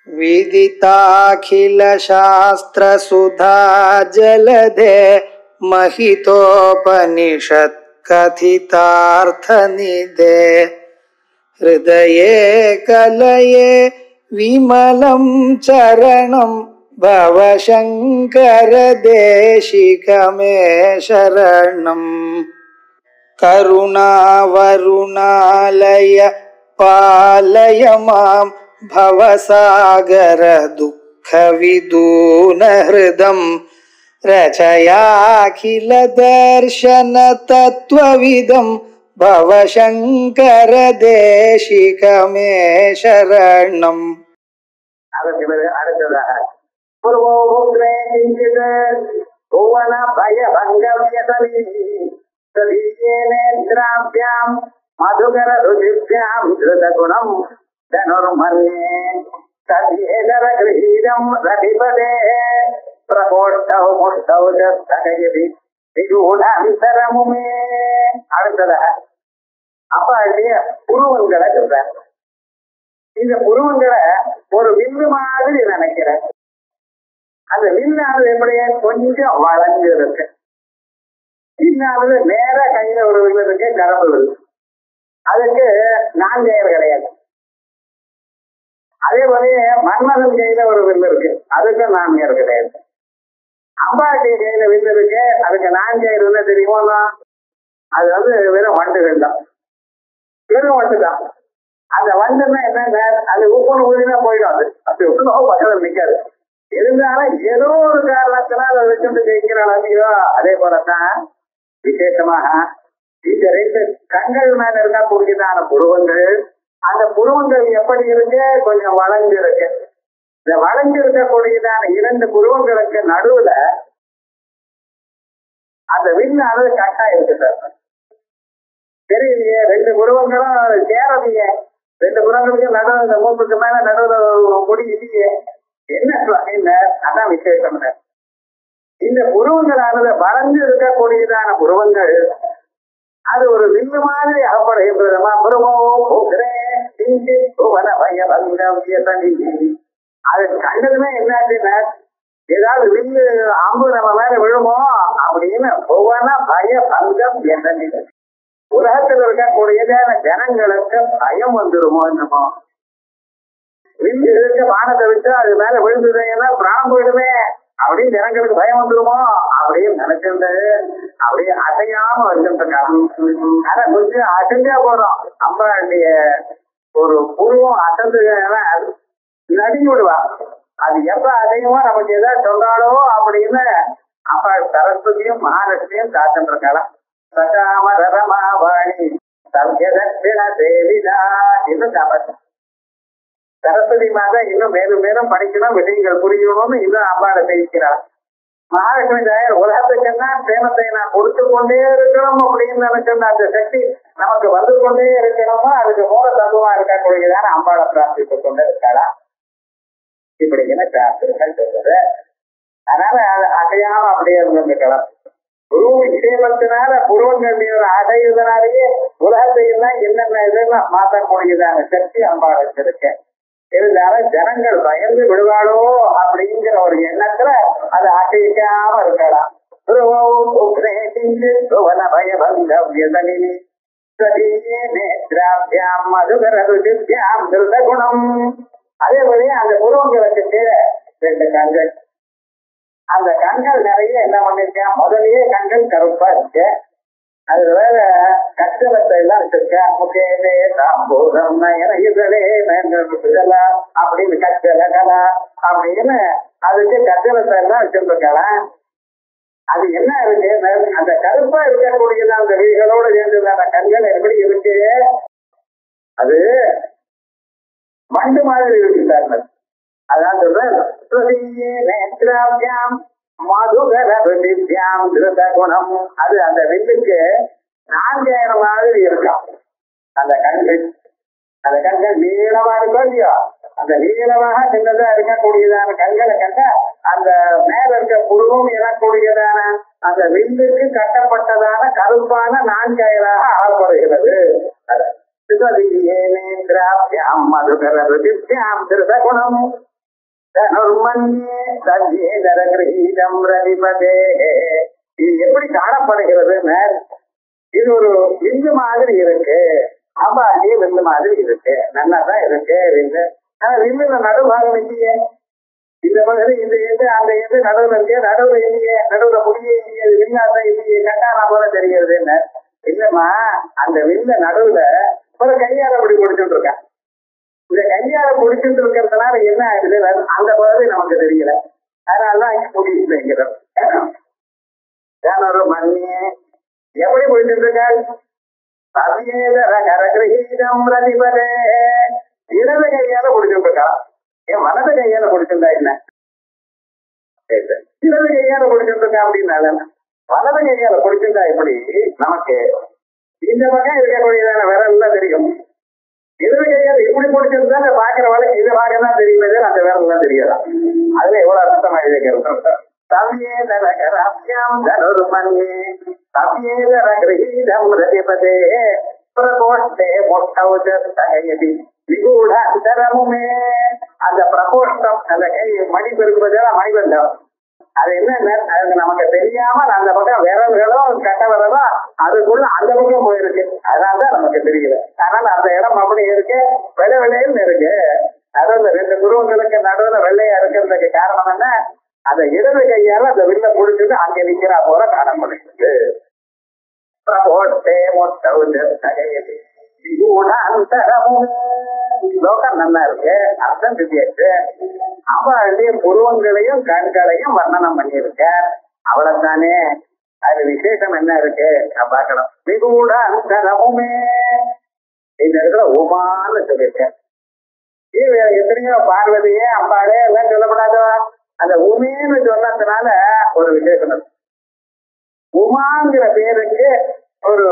विदिताखिल शास्त्र सुधा जलधे महितोपनिषत् कथितार्थ निधे हृदये कलये विमलं चरणं भवशंकर देशिक मे शरणम्। करुणावरुणालय पालय मां भवसागर दुःख विदून हृदं रचयाखिल दर्शन तत्त्वविदं भवशंकर देशिक मे शरणम्। मधुकर रुचिभ्यां धृतगुणं धनुर्मन्ये तद्येदर गृहीतं रतिपदे प्रकोष्ठौ मुष्टौ च स्थगयति विदूढान्तरमुमे। அடுத்ததாக அப்பாவுடைய புருவங்களை சொல்றார். இந்த புருவங்களை ஒரு வில்லு மாதிரி நினைக்கிறேன். அந்த வில்லானது எப்படி கொஞ்சம் வளைஞ்சு இருக்கு. வில்லானது நேர கையில ஒரு வில்லு இருக்கு, கரம்பு வில்லு. அதுக்கு நான்கயிறு கிடையாது. அதே போல மன்மதன் கையில ஒரு வில்லு இருக்கு, அதுக்கு நான்கயிறு கிடையாது. அம்பாட்டி கையில வில்லு இருக்கு, அதுக்கு நான்கயிறு என்ன தெரியுமா? அது வெறும் வண்டுகள் தான், வெறும் வண்டு தான். அந்த வண்டுன்னா என்னங்க, அது உப்புன்னு ஊதினா போயிடும். அது அப்படி உப்புனோ பக்கத்தில் நிற்காது. இருந்தாலும் ஏதோ ஒரு காரணத்தினால் அதை வச்சுட்டு ஜெயிக்கிறாள் இல்லையோ. அதே போலதான் விசேஷமாக இந்த ரெண்டு கண்கள் மேல இருக்கக்கூடியதான புருவங்கள், அந்த புருவங்கள் எப்படி இருக்கு, கொஞ்சம் வளைஞ்சு இருக்கு. இந்த வளைஞ்சு இருக்கக்கூடியதான இரண்டு புருவங்களுக்கு நடுவுல அந்த வில்லானது கட்டா இருக்கு சார். தெரியலையே, ரெண்டு புருவங்களும் சேரலையே. ரெண்டு புருவங்களுக்கு நடுவு, இந்த மூக்குக்கு மேல நடுவுல முடி இல்லையே. என்ன அதான் விசேஷம். இந்த புருவங்களானது வளைஞ்சு இருக்கக்கூடியதான புருவங்கள் அது ஒரு வில்லு மாதிரி அகப்படுகின்றதமா. அது கண்டதுமே என்னாச்சுன்னா, ஏதாவது வில்லு அம்பு நம்ம மேல விழுமோ அப்படின்னு ஒவ்வொன்னா பய பங்கம் என்ன. உலகத்தில் இருக்கக்கூடியதான ஜனங்களுக்கு பயம் வந்துருமோ என்னமோ. வில்லு இருக்க வானத்தை விட்டு அது மேல விழுந்ததுன்னா பிராணம் போயிடுமே அப்படின்னு ஜனங்களுக்கு பயம் வந்துருமோ அப்படின்னு நினைச்சிருந்து அப்படியே அசையாம வச்சிருக்காங்க. ஆனா கொஞ்சம் அசைஞ்சா போறோம், அம்பாளுடைய ஒரு புருவம் அசைந்து நடுங்கி விடுவா. அது எப்ப அசையுமோ நமக்கு ஏதாவது சொல்றாளோ அப்படின்னு அப்பா சரஸ்வதியும் மகாலட்சுமியும் காத்துட்டு இருக்கலாம். சகாம ரமாவாணி சத்யதட்சிண தேவிதா இன்னும் காப்பாற்று. சரஸ்வதி மாதா இன்னும் மேலும் மேலும் படிக்கணும், விஷயங்கள் புரியணும்னு இன்னும் அம்பாளை தெரிவிக்கிறாள். மகாலட்சுமி தாயார் உலகத்துக்கெல்லாம் பிரேமத்தை நான் கொடுத்து கொண்டே இருக்கணும் அப்படின்னு நினைச்சோம்னா அந்த சக்தி நமக்கு வந்து கொண்டே இருக்கணுமோ அதுக்கு மூல தத்துவமா இருக்கக்கூடியதான அம்பாளை பிரார்த்தித்துக் கொண்டே இருக்காளா. இப்படிங்கிற சாஸ்திரங்கள் சொல்றது. அதனால அது அசையாம அப்படியே இருந்துக்கலாம். குரு விஷயத்தினால புருவங்கள் அசைவதனாலேயே உலகத்தை எல்லாம் என்னென்ன இதெல்லாம் மாற்றக்கூடியதான சக்தி அம்பாளை வச்சிருக்கேன். இருந்தாலும் ஜனங்கள் பயந்து விடுவாளோ அப்படிங்கிற ஒரு எண்ணத்துல அது அசைக்காம இருக்கலாம். அதே போல அந்த புருவங்களுக்கு கீழே ரெண்டு கண்கள். அந்த கண்கள் நிறைய என்ன பண்ணிருக்கேன், முதலியே கண்கள் கருப்பா இருக்கு. அது வேற கச்சலத்தை எல்லாம் வச்சிருக்கேன். முகேதே சாம்பூதம் அப்படின்னு கச்சல கலா அப்படின்னு அதுக்கு கச்சலத்தை எல்லாம் வச்சிருக்கலாம். அது என்ன இருக்கு, அந்த கருப்பா இருக்கக்கூடியது அந்த விழிகளோடு சேர்ந்ததான கண்கள் எப்படி இருக்கு, அது வண்டு மாதிரி இருக்கு. அதான் சொல்றேன், அது அந்த வில்லுக்கு நான்காயிரம் மாதிரி இருக்கான் அந்த கண்கள். அந்த கண்கள் நீளமா இருக்கோ இல்லையோ, அந்த நீளமாக சின்னதா இருக்கக்கூடியதான கண்களை கண்ட அந்த மேல இருக்க புருவம் எனக்கூடியதான அந்த வில்லுக்கு கட்டப்பட்டதான கருப்பான நான்காயிராக ஆகப்படுகிறது. மதுகர குணம் தனுர்மன்யே சத்யேதர கிரகீதம் ரதிபதே. இது எப்படி காணப்படுகிறதுன்னு, இது ஒரு வில்லு மாதிரி இருக்கு, அம்பாண்டிய வில்லு மாதிரி இருக்கு, நல்லாதான் இருக்கு வில்லு. ஆனா வில்லுல நடுவாகம் இல்லையே, இந்த பகுதி இந்த எது அந்த எது நடுவுல இருக்கு, நடுவுல இல்லையே, நடுவுல முடியே இல்லையே, வில்லாதான் இல்லையே, கட்டானா போல தெரிகிறதுன்னு. இல்லம்மா, அந்த வில்ல நடுவுல ஒரு கையால அப்படி பிடிச்சிட்டு இருக்கேன். இந்த கையால பிடிச்சிட்டு இருக்கிறதுனால என்ன ஆகுது, அந்த பகுதி நமக்கு தெரியல, அதனாலதான் இங்க முடிச்சுங்கிறோம். ஒரு மண்ணியே எப்படி பிடிச்சிட்டு இருக்காள், சவியேதர கரகிரகீதம் பிரதிபதே. இடது கையால பிடிச்சிட்டு இருக்கான், என் வலது கையால பிடிச்சிருந்தா என்ன, இடது கையால பிடிச்சிட்டு இருக்கா அப்படின்னால வலது கையால பிடிச்சிருந்தா எப்படி நமக்கு இந்த பக்கம் இருக்கக்கூடியதான விரல் தான் தெரியும். இடது கையால் இப்படி பிடிச்சிருந்தா பாக்குற வழக்கு இதை பார்க்கதான் தெரியுமே, அந்த விரல் எல்லாம் தெரியாதான். அதுல எவ்வளவு அர்த்தமா இருக்கிறது. சவ்யேதரம் தனுர்மன்யே சவ்யேதர கிரகீதம் ரதிபதே பிரகோஷ்டே மொட்டௌஜஸ்தயதி விகூட அந்தரமுமே. அந்த பிரகோஷ்டம், அந்த கை மடிப்பு இருக்கும்போதெல்லாம் மணிபந்தம், அது என்ன அது நமக்கு தெரியாமல் அந்த பக்கம் விரல்களும் கட்ட விரலும் அதுக்குள்ள அந்த பக்கம் போயிருக்கு, அதனாலதான் நமக்கு தெரியல. அதனால அந்த இடம் அப்படி இருக்கு, வெள்ளை வெள்ளைன்னு இருக்கு. நடுவில் ரெண்டு குருவங்களுக்கு நடுவில் வெள்ளையா இருக்கிறதுக்கு காரணம் என்ன, அந்த இடது கையால அந்த வில்ல புடிச்சுட்டு அங்க நிக்கிறா போல காணப்படுகிறது. லோகம் நல்லா இருக்கு, அர்த்தம் தெரியாது. அவளுடைய புருவங்களையும் கண்களையும் வர்ணனம் பண்ணியிருக்க, அவ்வளவுதானே. அது விசேஷம் என்ன இருக்கு பார்க்கணும். விகூட அந்தரமுமே இந்த இடத்துல உமான்னு சொல்லியிருக்கேன். எத்தனையோ பார்வதியே அம்பாளே எல்லாம் சொல்லப்படாதோ, அந்த உமேன்னு சொன்னதுனால ஒரு விசேஷம் இருக்கு. உமாங்கிற பேருக்கு ஒரு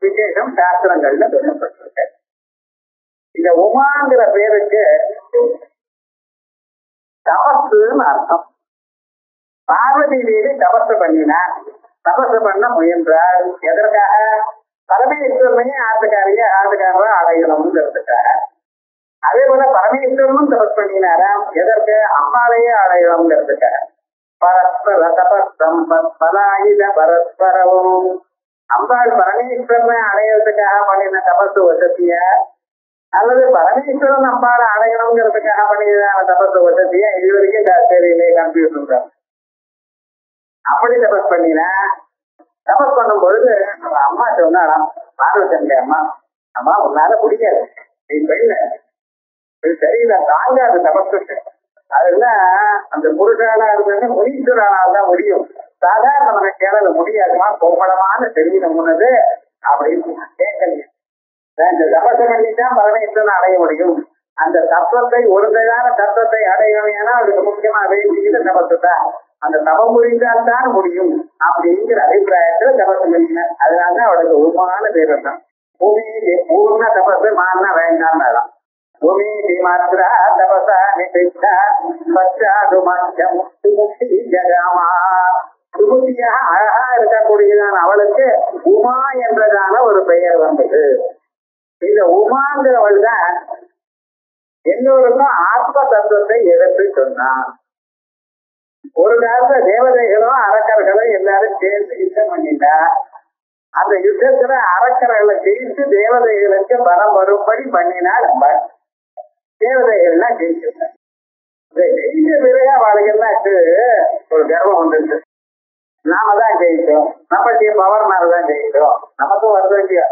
விசேஷம் சாஸ்திரங்கள்ல சொல்லப்பட்டிருக்கு. இந்த உமாங்கிற பேருக்கு தபஸ்ன்னு அர்த்தம். பார்வதி தேவி தபஸ் பண்ணினா, தபஸ் பண்ண முயன்றாள். எதற்காக, பரமேஸ்வரனையும் ஆத்துக்காரரா அடையணும்ங்கிறதுக்காக. அதே போல பரமேஸ்வரனும் தபஸ் பண்ணினாராம், எதற்கு, அம்மாவையே அடையணும்ங்கிறதுக்காக. பரஸ்பர தபஸ்தம் பலாயுத பரஸ்பரவும். அம்பாள் பரமேஸ்வரனை அடையிறதுக்காக பண்ணின தபசு வசதிய, அல்லது பரமேஸ்வரன் அம்பாளை அடையணுங்கிறதுக்காக பண்ணியதான தபசு வசதிய, இது வரைக்கும் தெரியலையே, கம்ப்யூட்டர் தான். அப்படி தபஸ் பண்ணினா, தபஸ் பண்ணும் பொழுது அம்மா சொன்னாலாம், பார்வதி அம்மா, அம்மா உன்னால முடியாது, நீ பெண்ணு, தெரியல தாங்காது தபஸுக்கு. அதெல்லாம் அந்த புருஷாலா இருந்தது முனீஸ்வரனால் தான் முடியும், சாதாரண மனக்கேளால முடியாதுமா, கோமளமான தெரியல முன்னது அப்படின்னு கேட்கல. இந்த தபச பண்ணித்தான் பரமேஸ்வரன் அடைய முடியும். அந்த தத்துவத்தை, ஒருங்கான தத்துவத்தை அடையணும். ஏன்னா அதுக்கு முக்கியமா வேண்டியது தபசு தான். அந்த தபம் புரிந்தால் தான் முடியும் அப்படிங்கிற அபிப்பிராயத்துல தபசு பண்ணின. அதனாலதான் அவளுக்கு உருமான பேர் தான். பூமி பூர்ண தபசு மாறினா வேண்டாம் தான். பூமி மாத்திரா தபசா நிஷித்தா பச்சாது மத்திய முக்தி முக்தி ஜகாமா. சுபுத்தியாக அழகா இருக்கக்கூடியதான அவளுக்கு உமா என்றதான ஒரு பெயர் வந்தது. இந்த உமாங்கிறவள் தான் எல்லோருக்கும் ஆத்ம தத்துவத்தை எடுத்து சொன்னான். ஒரு காலத்துல தேவதைகளும் அரக்கர்களும் எல்லாரும் சேர்ந்து யுத்தம் பண்ணிட்டா, அந்த யுத்தத்துல அரக்கர்களை ஜெயித்து தேவதைகளுக்கு பலம் வரும்படி பண்ணினாள் அம்பாள். தேவதைகள்லாம் ஜெயிச்சிருந்தாங்க. ஜெயிச்ச பிறகு அவளுக்கு என்னாச்சு, ஒரு கர்வம் வந்துச்சு. நாம தான் ஜெயிச்சோம், நம்மளுடைய பவர்னாலதான் ஜெயிச்சோம், நமக்கும் வருது இல்லையா.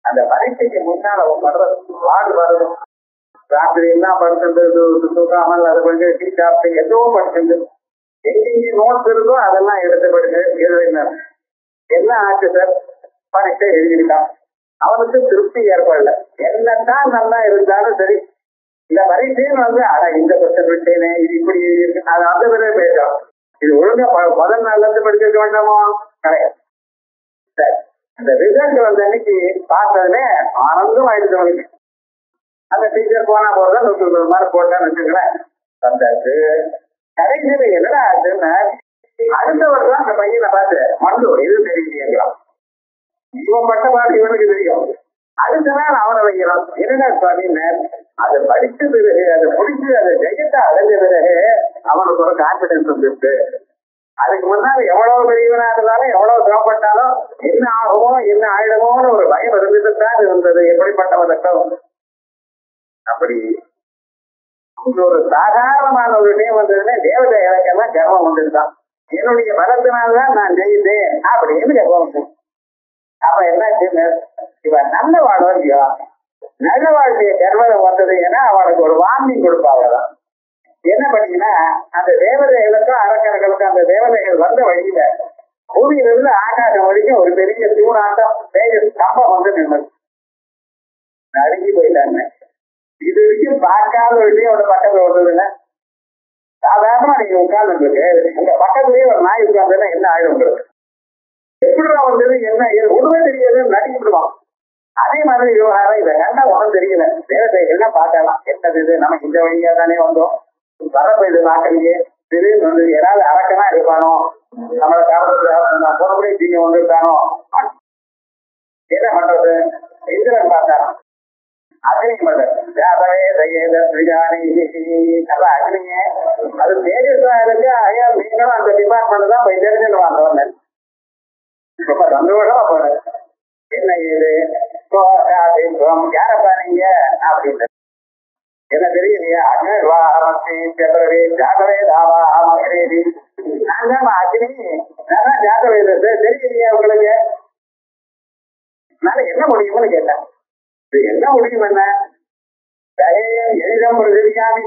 அந்த பரீட்சைக்கு முன்னால வர்றது வாடு வருது. ராத்திரி எல்லாம் படுத்துட்டு தூக்காமல் அது கொஞ்சம் டீ சாப்பிட்டு எதுவும் படுத்துட்டு எங்கெங்க நோட்ஸ் இருக்கோ அதெல்லாம் எடுத்து படுத்து எழுதினார். எல்லாம் ஆச்சு சார், பரீட்சை எழுதிட்டான். அவனுக்கு திருப்தி ஏற்படல. என்னத்தான் நல்லா இருந்தாலும் சரி, இந்த பரீட்சைன்னு வந்து இந்த கொஸ்டின் விட்டேனே, இது இப்படி இருக்கு, அது அந்த பிறகு பேசும். இது ஒழுங்கா முதல் நாள்ல இருந்து படிச்சிருக்க வேண்டாமோ, கிடையாது. சரி, அந்த ரிசல்ட் வந்த அன்னைக்கு பார்த்ததுமே ஆனந்தம் ஆயிடுச்சு அவனுக்கு. அந்த டீச்சர் போனா போறதான் 100 மார்க் போட்டான்னு வச்சுங்களேன், வந்தாச்சு. கடைசியில என்னடா ஆச்சுன்னா, அடுத்த வருஷம் அந்த பையனை பார்த்து மண்டு இது தெரியலையேங்கிறான். இவன் பட்ட பாட்டு இவனுக்கு தெரியும். அடுத்த நாள் அவனை வைக்கிறான். என்னடா சுவாமின்னு, அதை படிச்ச பிறகு, அதை முடிச்சு அதை ஜெயத்தை அடைஞ்ச பிறகு அவனுக்கு ஒரு கான்பிடன்ஸ் வந்துருக்கு. அதுக்கு முன்னால எவ்வளவு பெரியவனா இருந்தாலும் எவ்வளவு சிரமப்பட்டாலும் என்ன ஆகுமோ என்ன ஆயிடுமோன்னு ஒரு பயம் இருந்துட்டுதான் இருந்தது. எப்படிப்பட்டவனுக்கும் அப்படி ஒரு சாதாரணமான ஒரு விஷயம் வந்ததுன்னா தேவதைகளுக்கெல்லாம் கர்வம் வந்துருதான். என்னுடைய பலத்தினால்தான் நான் ஜெயித்தேன் அப்படின்னு கர்வம். அப்ப என்ன இவன் நல்ல வாழ்வா நல்ல வாழ்க்கைய கர்வம் வந்தது ஏன்னா அவனுக்கு ஒரு வார்னிங் கொடுப்பா. அவ்வளவுதான். என்ன பண்ணீங்கன்னா அந்த தேவதைகளுக்கும் அரக்கர்களுக்கும் அந்த தேவதைகள் வந்த வழியில பூமியிலிருந்து ஆகாசம் வரைக்கும் ஒரு பெரிய தூணாட்டம் கம்பம் வந்து நின்றது. நடுங்கி போயிட்டாங்க. இது வரைக்கும் பார்க்காத விஷயம் ஒரு பக்கத்துல வந்ததுன்னா சாதாரணமா நீங்க உட்கார்ந்துருக்கு உங்க பக்கத்துலயே ஒரு நாய் உட்கார்ந்துன்னா என்ன ஆயிடும் உங்களுக்கு? எப்படிதான் வந்தது என்ன ஒண்ணுமே தெரியாதுன்னு நடிக்கிடுவான். அதே மாதிரி விவகாரம் இதை கண்டா ஒன்றும் தெரியல. தேவதைகள்லாம் பார்க்கலாம் என்னது இது நம்ம இந்த வழியா தானே வந்தோம் வரப்ப இது நாட்களிலே திடீர்னு வந்து ஏதாவது அரக்கனா இருப்பானோ நம்மளை காரணத்துல பொறுப்படி தீங்க வந்துருக்கானோ என்ன பண்றது? இந்திரன் பார்த்தாராம். அக்னி பண்றது நல்ல அக்னிய அது தேஜஸா இருக்கு. ஐயா நீங்களும் அந்த டிபார்ட்மெண்ட் தான் போய் தெரிஞ்சுட்டு வாங்க. ரொம்ப சந்தோஷமா போற என்ன இது யாரப்பா நீங்க அப்படின்னு என்ன தெரியலையா? அக்னி ஜாகவே தாவா மகரேதி நான் தான் அக்னி நான் தான் ஜாகவே தெரியலையா உங்களுக்கு? என்னால என்ன முடியும்னு கேட்டேன். என்ன முடியும் என்ன எளிதம் ஒரு தெரியாமி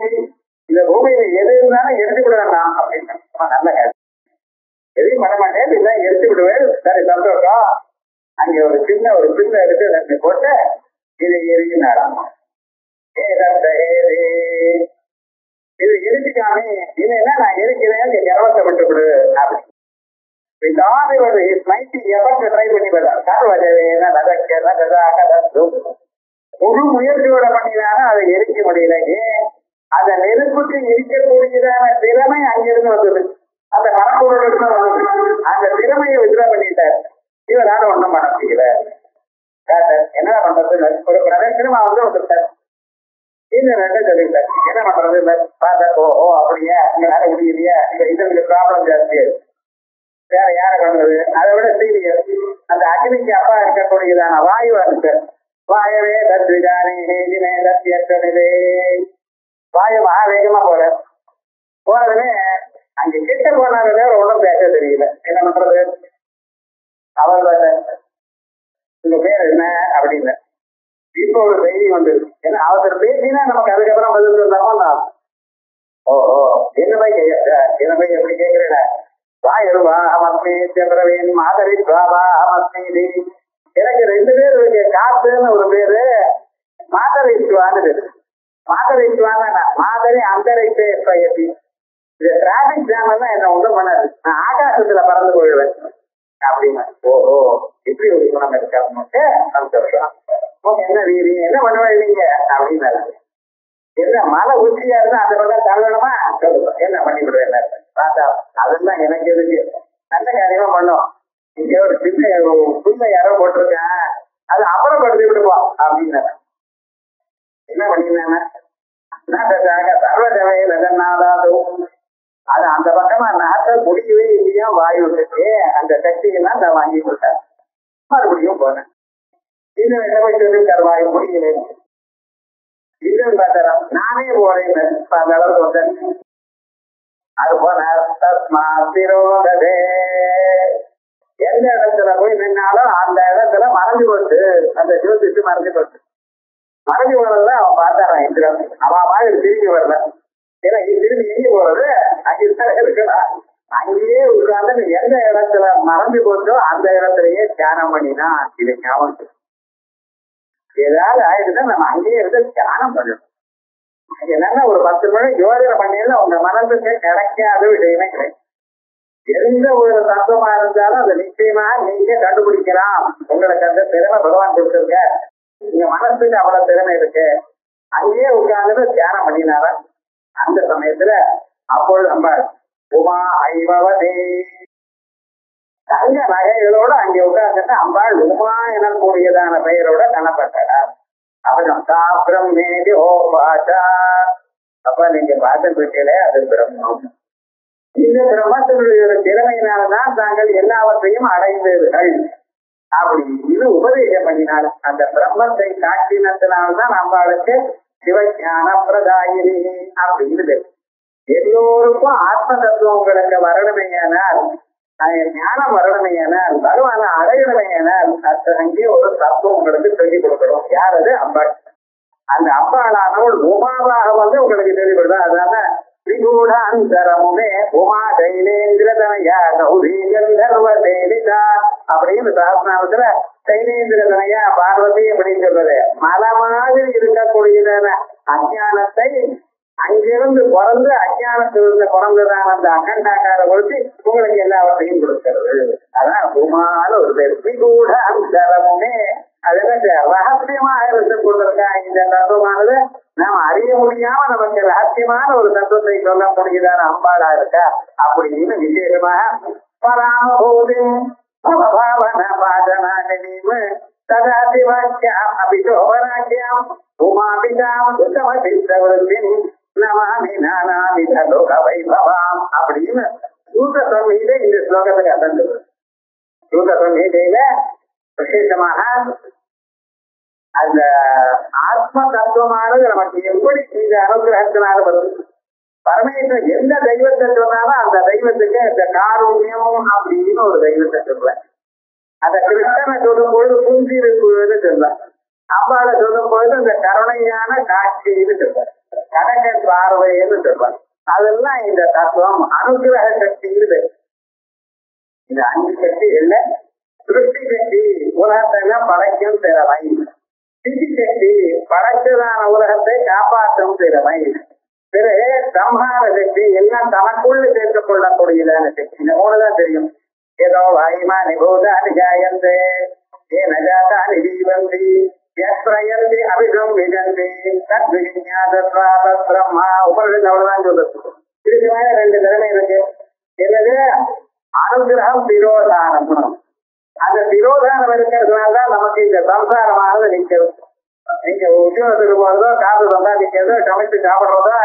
இந்த பூமியில எது இருந்தாலும் எடுத்துக்கிட வேண்டாம் அப்படின்னு நல்ல கேள்வி. எதையும் பண்ண மாட்டேன் இல்லை எடுத்து விடுவேன். சரி சந்தோஷம். அங்க ஒரு சின்ன ஒரு பில்ல எடுத்து ரெண்டு போட்டு இதை எரியினாராம். இது எரிச்சுக்காம இல்லைன்னா நான் எரிக்கிறேன் கர்வத்தை விட்டு விடு அப்படின்னு ட்ரை பண்ணி முழு முயற்சியோட பண்ணினாலும் அதை எரிக்க முடியல. ஏன்? அந்த நெருப்புக்கு எரிக்கக்கூடியதான திறமை அங்கிருந்து வந்தது. அந்த மரப்பொருளுக்கு வந்தது. அந்த திறமையை வித்ரா பண்ணிட்டார். இவரால ஒண்ணும் பண்ண முடியல. என்ன பண்றது? ஒரு பிரதர்சனமா வந்து வந்துட்டார். இந்த ரெண்டு சொல்லிட்டார். என்ன பண்றது? பார்த்தா ஓ அப்படியா உங்களால முடியலையா? இதுக்கு ப்ராப்ளம் ஜாஸ்தியா இருக்கு. வேற யார பண்றது? அதை விட சீரியஸ் அந்த அக்னிக்கு அப்பா இருக்கக்கூடியதான வாயுவா இருக்கு. வாயவே தத்விதானே தத்தியே வாயு மகாவேகமா போறதுமே அங்க கிட்ட போனாலே ஒன்றும் பேச தெரியல. என்ன பண்றது? அவர் உங்க பேர் என்ன அப்படின்னு இப்ப ஒரு தைரியம் வந்துருக்கு. ஏன்னா அவர் பேசினா நமக்கு அதுக்கப்புறம் பதில் இருந்தாலும் ஓஹோ என்ன போய் என்ன போய் எப்படி கேட்கிறேன் வாயருவா அமஸ்மி சென்றவேன் மாதரி சுவாபா அமஸ்மி. எனக்கு ரெண்டு பேர் இருக்கு. காசுன்னு ஒரு பேரு மாதரிசுவான்னு பேரு. மாதரிசுவாங்க மாதிரி அந்தரைக்கு இது டிராபிக் ஜாமெல்லாம் என்ன ஒன்றும் பண்ணாது. நான் ஆகாசத்துல பறந்து போயிடுவேன் அப்படின்னா ஓஹோ இப்படி ஒரு குணம் இருக்காங்க. சந்தோஷம். என்ன வீதி என்ன பண்ணுவேன் நீங்க அப்படின்னாரு. என்ன மலை உச்சியா இருந்தா அந்த பக்கம் தள்ளணுமா சொல்லுவோம். என்ன பண்ணி விடுவேன் பார்த்தா அதெல்லாம் எனக்கு எதுக்கு நல்ல காரியமா பண்ணும். இங்க ஒரு சின்ன புல்ல யாரோ போட்டிருக்கேன் அது அப்புறம் படுத்து விடுவோம் அப்படின்னு என்ன பண்ணிருந்தாங்க சர்வதவையில் எதனாலும் அது அந்த பக்கமா நாட்ட முடியவே இல்லையா வாயுக்கு அந்த சக்திகள்லாம் நான் வாங்கி கொடுத்தேன். மறுபடியும் போனேன். இன்னும் என்ன போயிட்டு வாயு முடியல. இன்னும் பார்த்தேன் நானே போறேன். அந்த அளவுக்கு வந்தேன். அது போன எந்த இடத்துல போய் நின்னாலும் அந்த இடத்துல மறைஞ்சு போச்சு. அந்த ஜோதிச்சு மறைஞ்சு போச்சு. மறைஞ்சு போறதுல அவன் பார்த்தாரான் இந்திரன். அவன் மாதிரி திரும்பி வரல. ஏன்னா திரும்பி எங்கே போறது? அங்கே இருக்கலாம். அங்கேயே உட்கார்ந்து எந்த இடத்துல மறைஞ்சு போச்சோ அந்த இடத்துலயே தியானம் பண்ணினா இது ஞாபகம். ஏதாவது ஆயிடுச்சுன்னா நம்ம அங்கேயே இருந்து தியானம் பண்ணணும். என்னன்னா ஒரு 10 மணி யோஜனை பண்ணல உங்க மனசுக்கு கிடைக்காத விஷயமே கிடையாது. எந்த ஒரு தத்துவமா இருந்தாலும் அதை நிச்சயமா நீங்க கண்டுபிடிக்கலாம். உங்களுக்கு அந்த திறமை பகவான் கொடுத்துருக்க. நீங்க மனசுக்கு அவ்வளவு திறமை இருக்கு. அங்கேயே உட்கார்ந்து தியானம் பண்ணினாரா அந்த சமயத்துல அப்பொழுது நம்ம உமா ஐவதே தங்க நகைகளோட அங்கே உட்கார்ந்துட்டு அம்பாள் உமா எனக்கூடியதான பெயரோட காணப்பட்டார். அவன் சாப்பிரம் மேதி ஓ பாஷா. அப்ப நீங்க பார்த்துட்டு இருக்கீங்களே அது பிரம்மம். இந்த பிரம்மத்தினுடைய ஒரு திறமையினால்தான் தாங்கள் எல்லாவற்றையும் அடைந்தீர்கள் அப்படி இது உபதேசம் பண்ணினார். அந்த பிரம்மத்தை காட்டினத்தினால்தான் நம்மளுக்கு சிவஞான பிரதாயினி அப்படின்னு. எல்லோருக்கும் ஆத்ம தத்துவம் உங்களுக்கு வரணுமையானால், ஞானம் வரணுமையானால், பகவான அடையணுமையானால் அங்கே ஒரு தத்துவம் உங்களுக்கு சொல்லிக் கொடுக்கணும். யார் அது? அம்பாள். அந்த அம்பாளானவள் உமாவாக வந்து உங்களுக்கு சொல்லிக் கொடுத்தா. அதான விகூடாந்தரமுமே உமா தைலேந்திரதனையா கௌரி கந்தர்வ தேவிதா அப்படின்னு சாஸ்திரத்துல தைலேந்திரதனையா பார்வதி அப்படின்னு சொல்றது. மலை மாதிரி இருக்கக்கூடியதான அஞ்ஞானத்தை அங்கிருந்து பிறந்து அஞ்ஞானத்திலிருந்து பிறந்ததான அந்த அகண்டாக்கார பொறுத்து உங்களுக்கு எல்லாவற்றையும் கொடுக்கிறது. அதான் உமான ஒரு பேர். விகூட அந்தரமுமே அதுல ரகசியமாக இருந்து கொண்டிருக்கா இந்த தத்துவமானது நாம் அறிய முடியாம நமக்கு ரகசியமான ஒரு தத்துவத்தை சொல்லக்கூடியதான அம்பாளா இருக்கா அப்படின்னு விசேஷமாக பராமபூதிம் பவபாவன பாதனானீம் சதாசிவாக்கியாம் அபிஷோபராக்கியாம் உமாபிதாம் உத்தமசித்தவர்த்தின் நமாமி நானாமி தலோக வைபவாம் அப்படின்னு சூத சம்ஹீதை இந்த ஸ்லோகத்துக்கு அசந்தது. சூத சம்ஹீதையில விசேஷமாக அந்த ஆத்ம தத்துவமானது நமக்கு எப்படி இந்த அனுகிரகத்தினால வருது. பரமேஸ்வரன் எந்த தெய்வத்தை சொன்னாலும் அந்த தெய்வத்துக்கு இந்த காருண்யம் அப்படின்னு ஒரு தெய்வத்தை சொல்ல. அந்த கிருஷ்ணனை சொல்லும் பொழுது புஞ்சிருக்குன்னு சொல்ல. அம்பாளை சொல்லும் பொழுது இந்த கருணையான காட்சின்னு சொல்ல. கனக பார்வைன்னு சொல்ல. அதெல்லாம் இந்த தத்துவம் அனுகிரக சக்தி இருக்கு. இந்த 5 சக்தி இல்ல. சிருஷ்டி சக்தி உலகத்தை எல்லாம் படைக்கும் திறமை. சிதி சக்தி படைச்சதான உலகத்தை காப்பாற்றும் திறமை. பிறகு சம்ஹார சக்தி எல்லாம் தனக்குள்ள சேர்த்துக் கொள்ளக்கூடியதான சக்தி. இந்த 3 தான் தெரியும். ஏதோ வாயுமா நிபூதானி ஜாயந்தே ஏன ஜாதானி ஜீவந்தி யஸ்ரயந்தி அபிகம் விஜந்தி தத் விஜ்ஞாதத்வா பிரம்மா உபனிஷத்து அவ்வளவுதான் சொல்லுது. இதுக்கு மேல 2 திறமை இருக்கு. என்னது? அனுகிரகம் திரோதானம். அந்த திரோதானம் இருக்கிறதுனாலதான் நமக்கு இந்த சம்சாரமானது நிற்கிறது. நீங்க உத்தியோகத்துக்கு போறதோ, காசு சம்பாதிக்கிறதோ, சமைச்சு சாப்பிடுறதோ,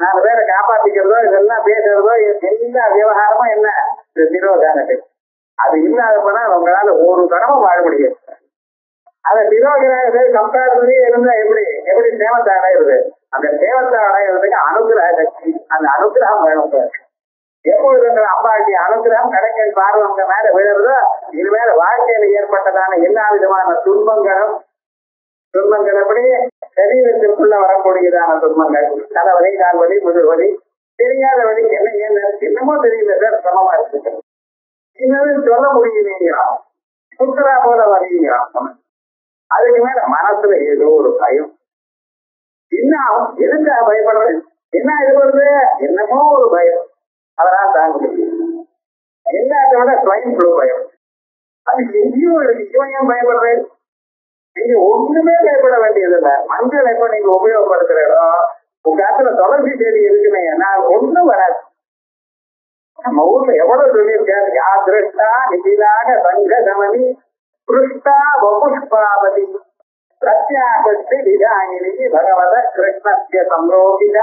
4 பேரை காப்பாத்திக்கிறதோ, இதெல்லாம் பேசுறதோ, எல்லா விவகாரமும் என்ன? இந்த திரோதானத்துக்கு. அது இல்லாத போனா உங்களால ஒரு கடமை வாழ முடியாது. அந்த திரோதானத்தை சம்சாரத்திலேயே இருந்தா எப்படி சேவத்தை அடையிறது? அந்த சேவத்தை அடையிறதுக்கு அனுகிரக சக்தி, அந்த அனுகிரகம் வேணும். எப்பொழுது அம்பாளுடைய அனுகிரகம் கடைகள் பார்வங்க மேல விழுறதோ, இதுமேல வாழ்க்கையில ஏற்பட்டதான எல்லா விதமான துன்பங்களும் எப்படி சரீரத்திற்குள்ள வரக்கூடியதான துன்பங்கள், தலைவலி, கால்வலி, முதுவலி, தெரியாத வழிக்கு என்னமோ தெரியல சார், சமமா இருக்கு. இன்னும் சொல்ல முடியலைங்கிறான். சுத்தரா போல வலிங்கிறான். அதுக்கு மேல மனசுல ஏதோ ஒரு பயம். என்ன எதுக்காக பயப்படுறது? என்ன இது வருது? என்னமோ ஒரு பயம். அதனால் தாங்க முடியும். எல்லாத்த விட ஸ்வைன் ஃப்ளூ பயம். அது எங்கேயும் இருக்கு. இவன் ஏன் பயப்படுறேன்? நீங்க ஒண்ணுமே பயப்பட வேண்டியதில்லை. மஞ்சள் எப்ப நீங்க உபயோகப்படுத்துற இடம், உங்க காலத்துல துளசி செடி இருக்குமே, நான் ஒண்ணும் வராது. நம்ம ஊர்ல எவ்வளவு சொல்லியிருக்காரு. யாத்ருஷ்டா நிதிலாக சங்க சமனி புருஷ்டா வபுஷ்பாவதி பிரத்யாபத்தி விதாயினி பகவத கிருஷ்ணஸ்ய சம்ரோகித.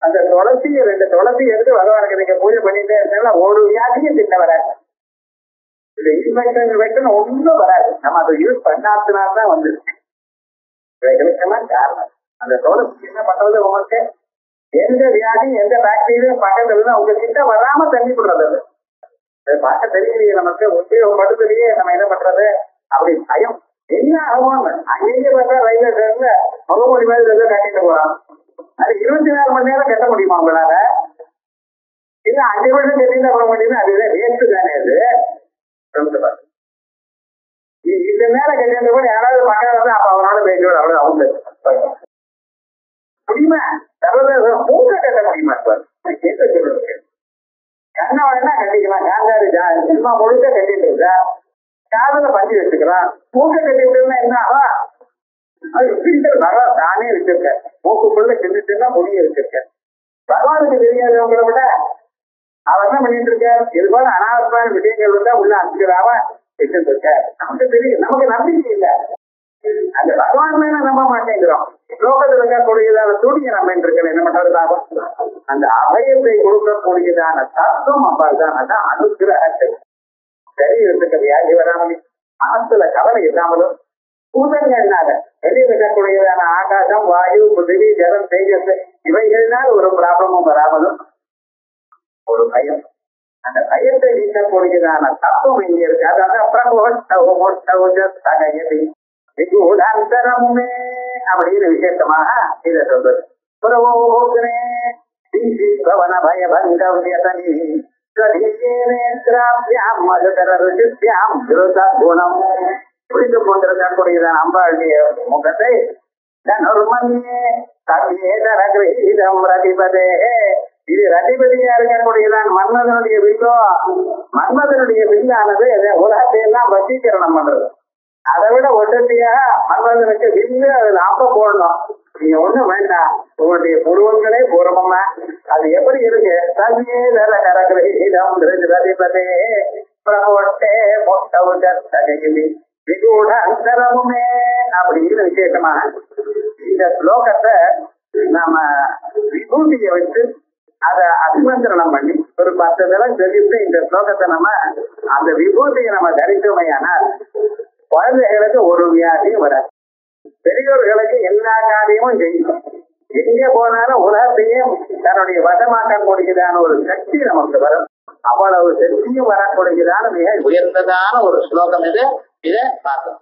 அந்த துளசியை 2 துளசி எடுத்து பகவானுக்கு நீங்க பூஜை பண்ணிட்டே இருந்தா ஒரு வியாதியும் தின்ன வராது. இந்த இன்ஃபெக்ஷன் ஒன்றும் வராது. நம்ம அதை யூஸ் பண்ணாத்தினால்தான் வந்துருக்கு. காரணம் அந்த துளசி என்ன பண்றது? உங்களுக்கு எந்த வியாதி எந்த பாக்டீரியா பக்கத்துல உங்க கிட்ட வராம தள்ளி விடுறது. அது பார்க்க தெரியலையே, நமக்கு உபயோகப்படுத்தலையே, நம்ம என்ன பண்றது அப்படி பயம். என்ன ஆகும்? அங்கேயே பார்த்தா ரயில்வே ஸ்டேஷன்ல முகமொழி மாதிரி கட்டிட்டு போறான். அது 24 மணி நேரம் கட்ட முடியுமா உங்களால? இல்ல 5 நிமிஷம் கட்டிட்டு போக முடியுது. அதுதான் வேஸ்ட் தானே. அது இந்த மேல கட்டிட்டு கூட யாராவது பக்கம் வந்து அப்ப அவனோட பேசோட அவ்வளவு அவங்க முடியுமா? மூக்க கட்ட முடியுமா? கேட்க சொல்லுங்க. கண்ணை வேணா கட்டிக்கலாம். காந்தாரி சினிமா முழுக்க கட்டிட்டு இருக்கா, காதல பஞ்சு வச்சுக்கலாம். மூக்க கட்டிட்டுன்னா என்ன ஆகும்? அது ஃபில்டர் பகவான் தானே வச்சிருக்க. மூக்குக்குள்ள கிண்டுட்டுன்னா முடிய வச்சிருக்க. பகவானுக்கு தெரியாதவங்களை விட அவர் என்ன பண்ணிட்டு இருக்கார்? இது போல அனாவசியமான விஷயங்கள் இருந்தா உள்ள அனுப்பிடாம வச்சுட்டு இருக்க. நமக்கு தெரியும். நமக்கு நம்பிக்கை இல்லை. அந்த பகவான் மேல நம்ப மாட்டேங்கிறோம். லோகத்தில் இருக்கக்கூடியதான துணியை நம்ம இருக்கணும் என்ன பண்றது? அந்த அபயத்தை கொடுக்கக்கூடியதான தத்துவம் அம்பாள் தான். அதான் அனுகிரகத்தை. சரீரத்துக்கு வியாதி வராமலும் மனசுல கவலை இல்லாமலும் பூதங்கள்னால வெளியில் இருக்கக்கூடியதான ஆகாசம், வாயு, புதிரி, ஜலம், தேஜஸ் இவைகள்னால ஒரு ப்ராப்ளமும் வராமலும் ஒரு பயம், அந்த பயத்தை நீக்கக்கூடியதான தத்துவம் இங்க இருக்கு. அதான் அந்தரமுமே அப்படின்னு விசேஷமாக இதை சொல்றது. பவன பயபங்கவ்யதனி குணம் புரிந்து கொண்டிருக்கக்கூடியதான அம்பாளுடைய முகத்தை ரதிபதே, இது ரதிபதியா இருக்கக்கூடியதான் மன்மதனுடைய வில்லோ. மன்மதனுடைய வில்லானது உலகத்தை எல்லாம் வசீகரணம் பண்றது. அதை விட ஒட்டத்தையா மன்மதனுக்கு வில்லு அதுல அப்ப போடணும். நீங்க ஒண்ணும் வேண்டாம், உங்களுடைய புருவங்களே பூர்வமா அது எப்படி இருக்கு? சவியேதர கரகிரகிதம் ரதிபதே பிரகோட்டே மொட்டவுதி விகூட அந்தரமுமே அப்படின்னு விசேஷமாக இந்த ஸ்லோகத்தை நாம விபூதிய வச்சு அதை அபிமந்திரணம் பண்ணி ஒரு 10 தடவை சொல்லிட்டு இந்த ஸ்லோகத்தை நம்ம அந்த விபூதியை நம்ம தரித்தோமையானால் குழந்தைகளுக்கு ஒரு வியாதியும் வராது, பெரியோர்களுக்கு எல்லா காரியமும் செய்யும். எங்கே போனாலும் உலகத்தையும் தன்னுடைய வசமாக்கக்கூடியதான ஒரு சக்தி நமக்கு வரும். அவ்வளவு சக்தியும் வரக்கூடியதான மிக உயர்ந்ததான ஒரு ஸ்லோகம் இது. இதை பார்த்தோம்.